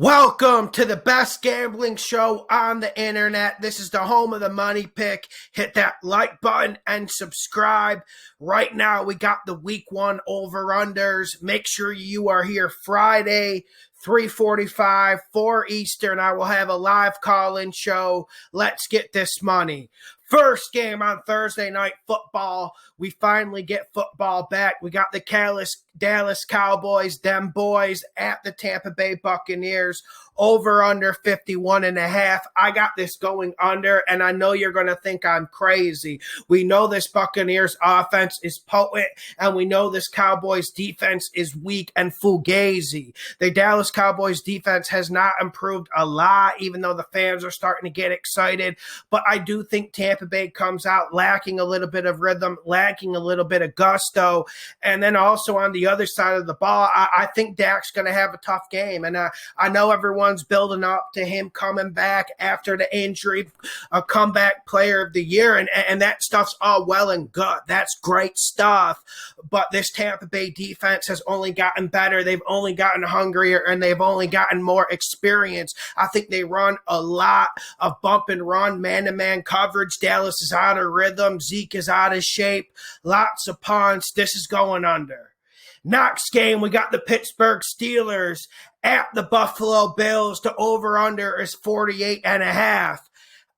Welcome to the best gambling show on the internet. This is the home of the money pick. Hit that like button and subscribe. Right now, we got the week 1 over-unders. Make sure you are here Friday, 3:45, 4 Eastern. I will have a live call-in show. Let's get this money. First game on Thursday Night Football. We finally get football back. We got the Dallas Cowboys, them boys, at the Tampa Bay Buccaneers. Over under 51.5. I got this going under, and I know you're going to think I'm crazy. We know this Buccaneers offense is potent, and we know this Cowboys defense is weak and fugazi. The Dallas Cowboys defense has not improved a lot, even though the fans are starting to get excited. But I do think Tampa Bay comes out lacking a little bit of rhythm, lacking a little bit of gusto. And then also on the other side of the ball, I think Dak's going to have a tough game. And I know everyone's building up to him coming back after the injury, a comeback player of the year, and that stuff's all well and good. That's great stuff. But this Tampa Bay defense has only gotten better. They've only gotten hungrier, and they've only gotten more experience. I think they run a lot of bump and run, man-to-man coverage. Dallas is out of rhythm. Zeke is out of shape. Lots of punts. This is going under. Next game, we got the Pittsburgh Steelers at the Buffalo Bills. The over-under is 48.5.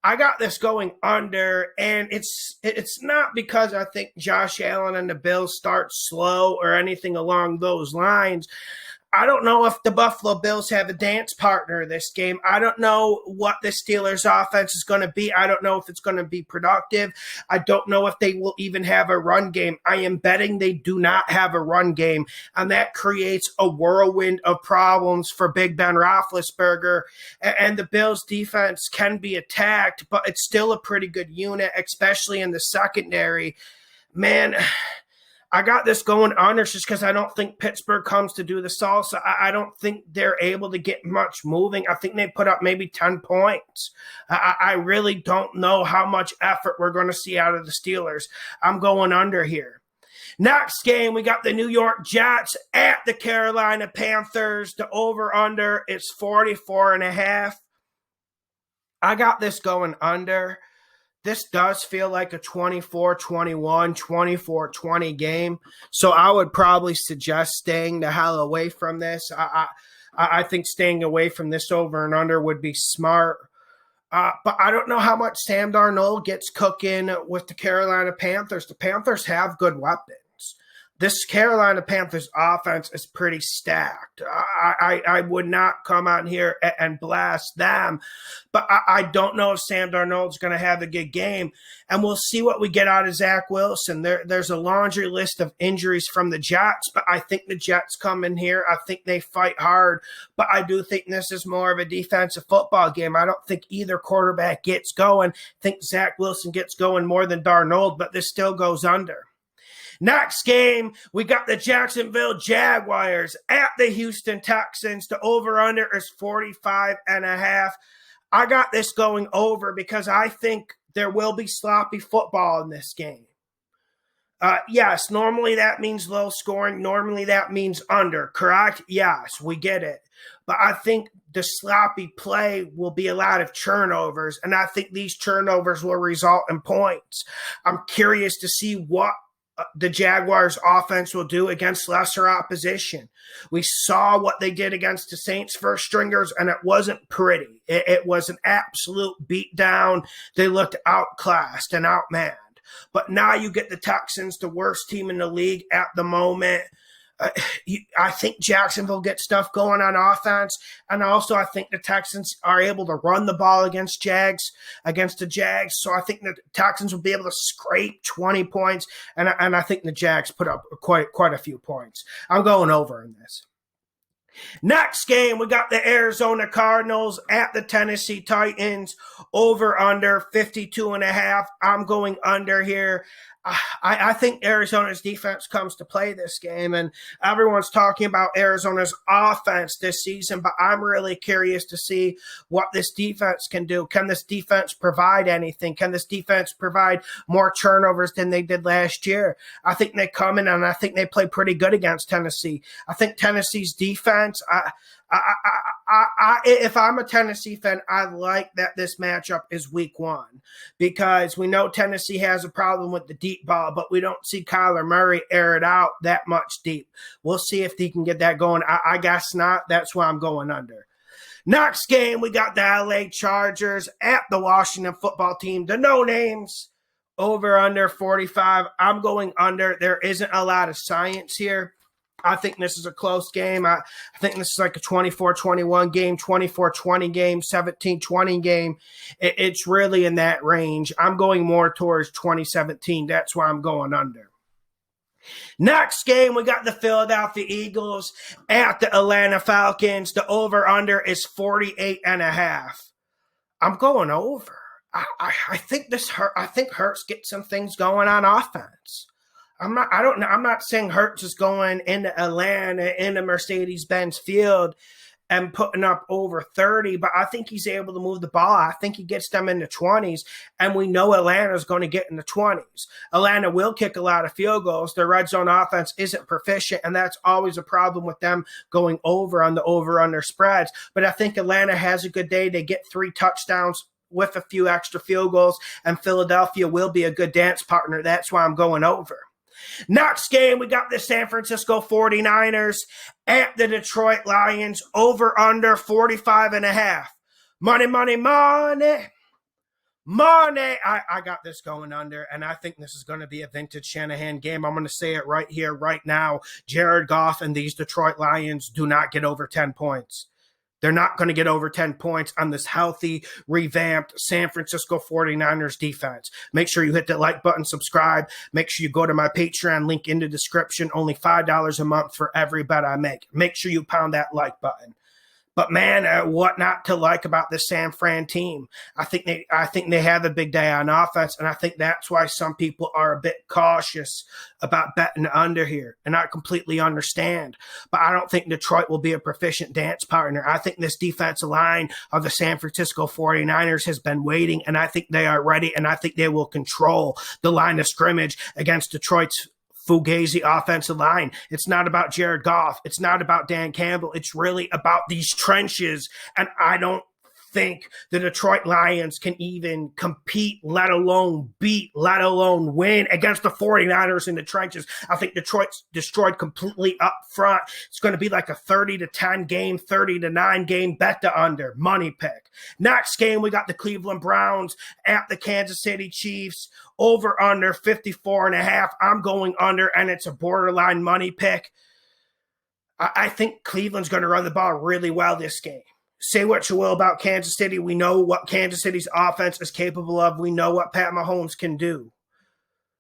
I got this going under, and it's not because I think Josh Allen and the Bills start slow or anything along those lines. I don't know if the Buffalo Bills have a dance partner this game. I don't know what the Steelers' offense is going to be. I don't know if it's going to be productive. I don't know if they will even have a run game. I am betting they do not have a run game, and that creates a whirlwind of problems for Big Ben Roethlisberger. And the Bills' defense can be attacked, but it's still a pretty good unit, especially in the secondary. Man, I got this going under just because I don't think Pittsburgh comes to do the salsa. I don't think they're able to get much moving. I think they put up maybe 10 points. I really don't know how much effort we're going to see out of the Steelers. I'm going under here. Next game, we got the New York Jets at the Carolina Panthers. The over-under is 44.5. I got this going under. This does feel like a 24-21, 24-20 game. So I would probably suggest staying the hell away from this. I think staying away from this over and under would be smart. But I don't know how much Sam Darnold gets cooking with the Carolina Panthers. The Panthers have good weapons. This Carolina Panthers offense is pretty stacked. I would not come out here and blast them, but I don't know if Sam Darnold's going to have a good game, and we'll see what we get out of Zach Wilson. There's a laundry list of injuries from the Jets, but I think the Jets come in here. I think they fight hard, but I do think this is more of a defensive football game. I don't think either quarterback gets going. I think Zach Wilson gets going more than Darnold, but this still goes under. Next game, we got the Jacksonville Jaguars at the Houston Texans. The over-under is 45.5. I got this going over because I think there will be sloppy football in this game. Yes, normally that means low scoring. Normally that means under, correct? Yes, we get it. But I think the sloppy play will be a lot of turnovers, and I think these turnovers will result in points. I'm curious to see what the Jaguars offense will do against lesser opposition. We saw what they did against the Saints first stringers, and it wasn't pretty. It was an absolute beatdown. They looked outclassed and outmanned. But now you get the Texans, the worst team in the league at the moment. I think Jacksonville gets stuff going on offense, and also I think the Texans are able to run the ball against the Jags. So I think the Texans will be able to scrape 20 points, and I think the Jags put up quite a few points. I'm going over in this. Next game, we got the Arizona Cardinals at the Tennessee Titans. Over under 52.5. I'm going under here. I think Arizona's defense comes to play this game, and everyone's talking about Arizona's offense this season, but I'm really curious to see what this defense can do. Can this defense provide anything? Can this defense provide more turnovers than they did last year? I think they come in, and I think they play pretty good against Tennessee. I think Tennessee's defense, If I'm a Tennessee fan, I like that this matchup is week 1 because we know Tennessee has a problem with the deep ball, but we don't see Kyler Murray air it out that much deep. We'll see if he can get that going. I guess not. That's why I'm going under. Next game, we got the LA Chargers at the Washington football team. The no names, over under 45. I'm going under. There isn't a lot of science here. I think this is a close game. I think this is like a 24-21 game, 24-20 game, 17-20 game. It's really in that range. I'm going more towards 2017. That's why I'm going under. Next game, we got the Philadelphia Eagles at the Atlanta Falcons. The over-under is 48.5. I'm going over. I think this hurt. I think Hurts gets some things going on offense. I'm not saying Hurts is going into Atlanta in the Mercedes-Benz field and putting up over 30, but I think he's able to move the ball. I think he gets them in the 20s, and we know Atlanta's going to get in the 20s. Atlanta will kick a lot of field goals. Their red zone offense isn't proficient, and that's always a problem with them going over on the over-under spreads. But I think Atlanta has a good day. They get 3 touchdowns with a few extra field goals, and Philadelphia will be a good dance partner. That's why I'm going over. Next game, we got the San Francisco 49ers at the Detroit Lions, over under 45.5. Money, money, money. Money. I got this going under, and I think this is going to be a vintage Shanahan game. I'm going to say it right here, right now. Jared Goff and these Detroit Lions do not get over 10 points. They're not going to get over 10 points on this healthy, revamped San Francisco 49ers defense. Make sure you hit that like button, subscribe. Make sure you go to my Patreon, link in the description. Only $5 a month for every bet I make. Make sure you pound that like button. But man, what not to like about this San Fran team? I think they have a big day on offense, and I think that's why some people are a bit cautious about betting under here. And I completely understand, but I don't think Detroit will be a proficient dance partner. I think this defensive line of the San Francisco 49ers has been waiting, and I think they are ready, and I think they will control the line of scrimmage against Detroit's Fugazi offensive line. It's not about Jared Goff. It's not about Dan Campbell. It's really about these trenches, and I don't think the Detroit Lions can even compete, let alone beat, let alone win against the 49ers in the trenches. I think Detroit's destroyed completely up front. It's going to be like a 30-10 game, 30-9 game, bet to under, money pick. Next game, we got the Cleveland Browns at the Kansas City Chiefs, over under 54.5. I'm going under, and it's a borderline money pick. I think Cleveland's going to run the ball really well this game. Say what you will about Kansas City. We know what Kansas City's offense is capable of. We know what Pat Mahomes can do.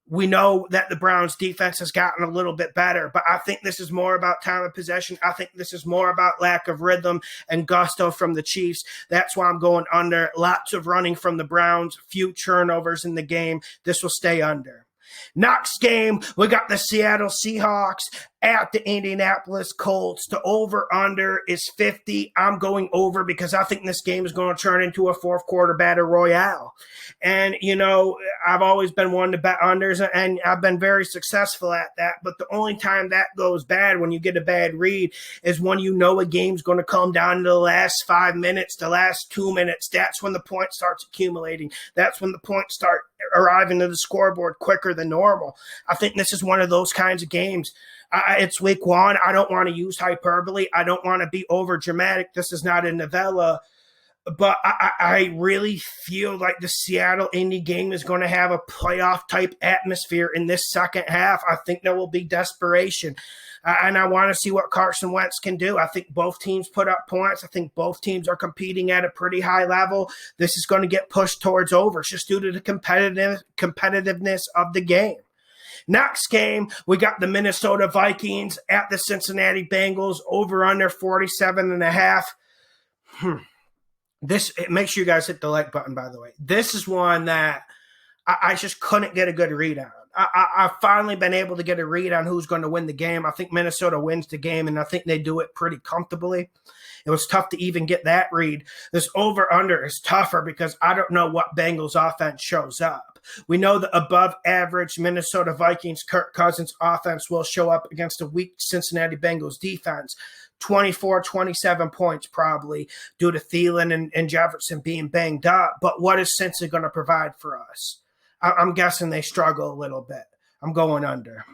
We know that the Browns' defense has gotten a little bit better, but I think this is more about time of possession. I think this is more about lack of rhythm and gusto from the Chiefs. That's why I'm going under. Lots of running from the Browns, few turnovers in the game. This will stay under. Next game, we got the Seattle Seahawks at the Indianapolis Colts. The over-under is 50. I'm going over because I think this game is going to turn into a fourth quarter battle royale. And, you know, I've always been one to bet unders, and I've been very successful at that. But the only time that goes bad, when you get a bad read, is when you know a game's going to come down to the last 5 minutes, the last 2 minutes. That's when the point starts accumulating. That's when the points start arriving to the scoreboard quicker than normal. I think this is one of those kinds of games. It's week 1. I don't want to use hyperbole. I don't want to be over dramatic. This is not a novella. But I really feel like the Seattle-Indy game is going to have a playoff-type atmosphere in this second half. I think there will be desperation. And I want to see what Carson Wentz can do. I think both teams put up points. I think both teams are competing at a pretty high level. This is going to get pushed towards overs just due to the competitiveness of the game. Next game, we got the Minnesota Vikings at the Cincinnati Bengals, over under 47.5. Make sure you guys hit the like button, by the way. This is one that I just couldn't get a good read on. I've finally been able to get a read on who's going to win the game. I think Minnesota wins the game, and I think they do it pretty comfortably. It was tough to even get that read. This over-under is tougher because I don't know what Bengals offense shows up. We know the above-average Minnesota Vikings Kirk Cousins offense will show up against a weak Cincinnati Bengals defense. 24, 27 points probably due to Thielen and Jefferson being banged up. But what is Cincy going to provide for us? I'm guessing they struggle a little bit. I'm going under.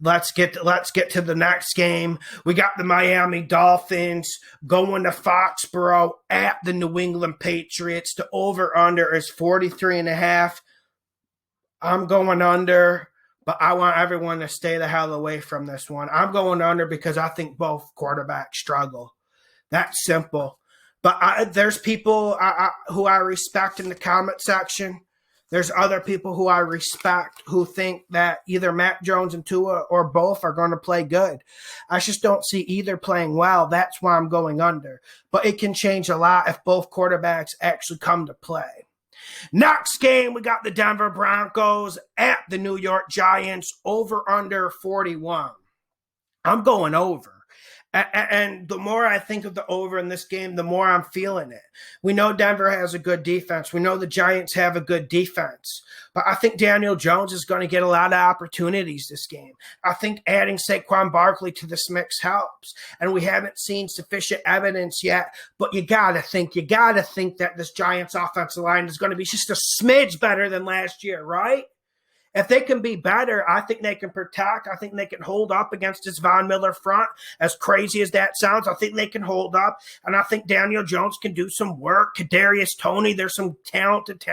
Let's get to the next game. We got the Miami Dolphins going to Foxborough at the New England Patriots. The over-under is 43.5. I'm going under, but I want everyone to stay the hell away from this one. I'm going under because I think both quarterbacks struggle. That's simple. But there's people who I respect in the comment section. There's other people who I respect who think that either Mac Jones and Tua or both are going to play good. I just don't see either playing well. That's why I'm going under. But it can change a lot if both quarterbacks actually come to play. Next game, we got the Denver Broncos at the New York Giants, over under 41. I'm going over. And the more I think of the over in this game, the more I'm feeling it. We know Denver has a good defense. We know the Giants have a good defense. But I think Daniel Jones is going to get a lot of opportunities this game. I think adding Saquon Barkley to this mix helps. And we haven't seen sufficient evidence yet. But you got to think that this Giants offensive line is going to be just a smidge better than last year, right? If they can be better, I think they can protect. I think they can hold up against this Von Miller front. As crazy as that sounds, I think they can hold up. And I think Daniel Jones can do some work. Kadarius Toney, there's some talented.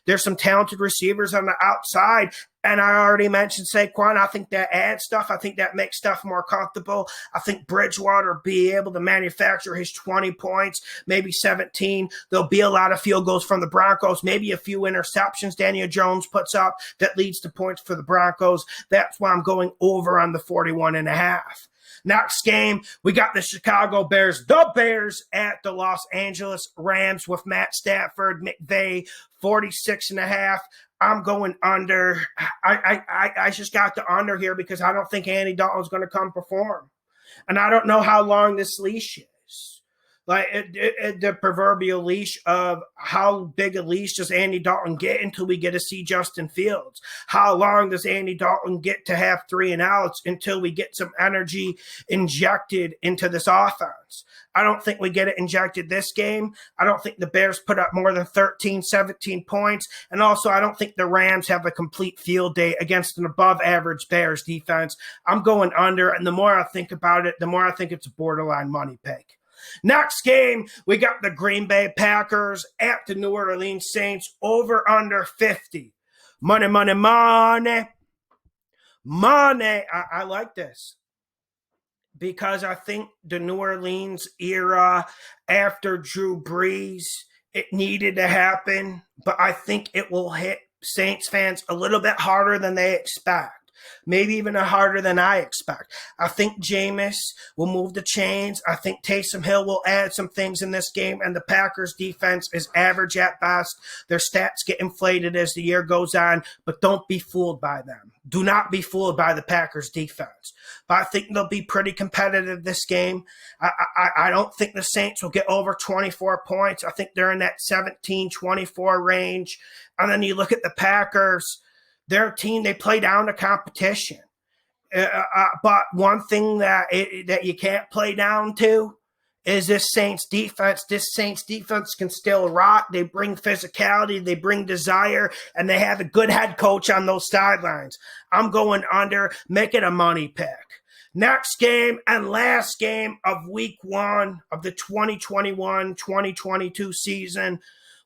There's some talented receivers on the outside. And I already mentioned Saquon. I think that adds stuff. I think that makes stuff more comfortable. I think Bridgewater will be able to manufacture his 20 points, maybe 17. There'll be a lot of field goals from the Broncos, maybe a few interceptions Daniel Jones puts up that leads to points for the Broncos. That's why I'm going over on the 41.5. Next game, we got the Chicago Bears, at the Los Angeles Rams with Matt Stafford, McVay, 46.5. I'm going under. I just got the under here because I don't think Andy Dalton's going to come perform. And I don't know how long this leash is. Like the proverbial leash of how big a leash does Andy Dalton get until we get to see Justin Fields? How long does Andy Dalton get to have 3 and outs until we get some energy injected into this offense? I don't think we get it injected this game. I don't think the Bears put up more than 13, 17 points. And also, I don't think the Rams have a complete field day against an above-average Bears defense. I'm going under, and the more I think about it, the more I think it's a borderline money pick. Next game, we got the Green Bay Packers at the New Orleans Saints, over under 50. Money. I like this because I think the New Orleans era after Drew Brees, it needed to happen, but I think it will hit Saints fans a little bit harder than they expect. Maybe even harder than I expect. I think Jameis will move the chains. I think Taysom Hill will add some things in this game, and the Packers defense is average at best. Their stats get inflated as the year goes on, but don't be fooled by them. Do not be fooled by the Packers defense. But I think they'll be pretty competitive this game. I don't think the Saints will get over 24 points. I think they're in that 17-24 range. And then you look at the Packers. Their team, they play down to competition. But one thing that you can't play down to is this Saints defense. This Saints defense can still rock. They bring physicality. They bring desire. And they have a good head coach on those sidelines. I'm going under. Make it a money pick. Next game and last game of week 1 of the 2021-2022 season.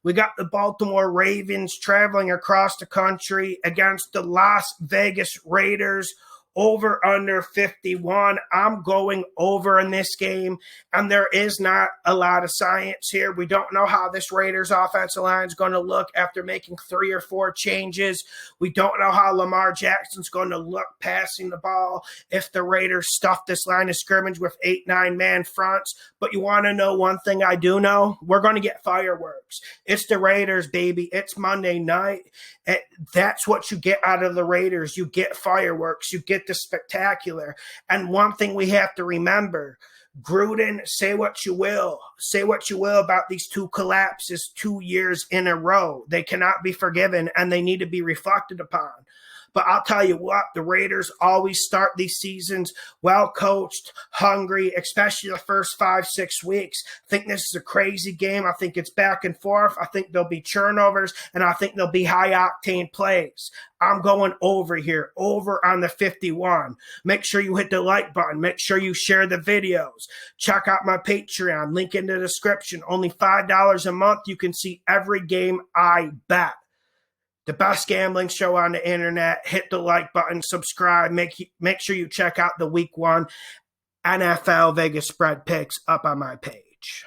We got the Baltimore Ravens traveling across the country against the Las Vegas Raiders, over under 51. I'm going over in this game, and there is not a lot of science here. We don't know how this Raiders offensive line is going to look after making 3 or 4 changes. We don't know how Lamar Jackson's going to look passing the ball if the Raiders stuff this line of scrimmage with 8-9 man fronts. But you want to know one thing I do know? We're going to get fireworks. It's the Raiders, baby. It's Monday night. That's what you get out of the Raiders. You get fireworks. You get the spectacular. And one thing we have to remember, Gruden, say what you will about these 2 collapses 2 years in a row. They cannot be forgiven, and they need to be reflected upon. But I'll tell you what, the Raiders always start these seasons well coached, hungry, especially the first 5-6 weeks. I think this is a crazy game. I think it's back and forth. I think there'll be turnovers, and I think there'll be high-octane plays. I'm going over here, over on the 51. Make sure you hit the like button. Make sure you share the videos. Check out my Patreon, link in the description. Only $5 a month. You can see every game I bet. The best gambling show on the internet. Hit the like button, subscribe. Make sure you check out the Week 1 NFL Vegas spread picks up on my page.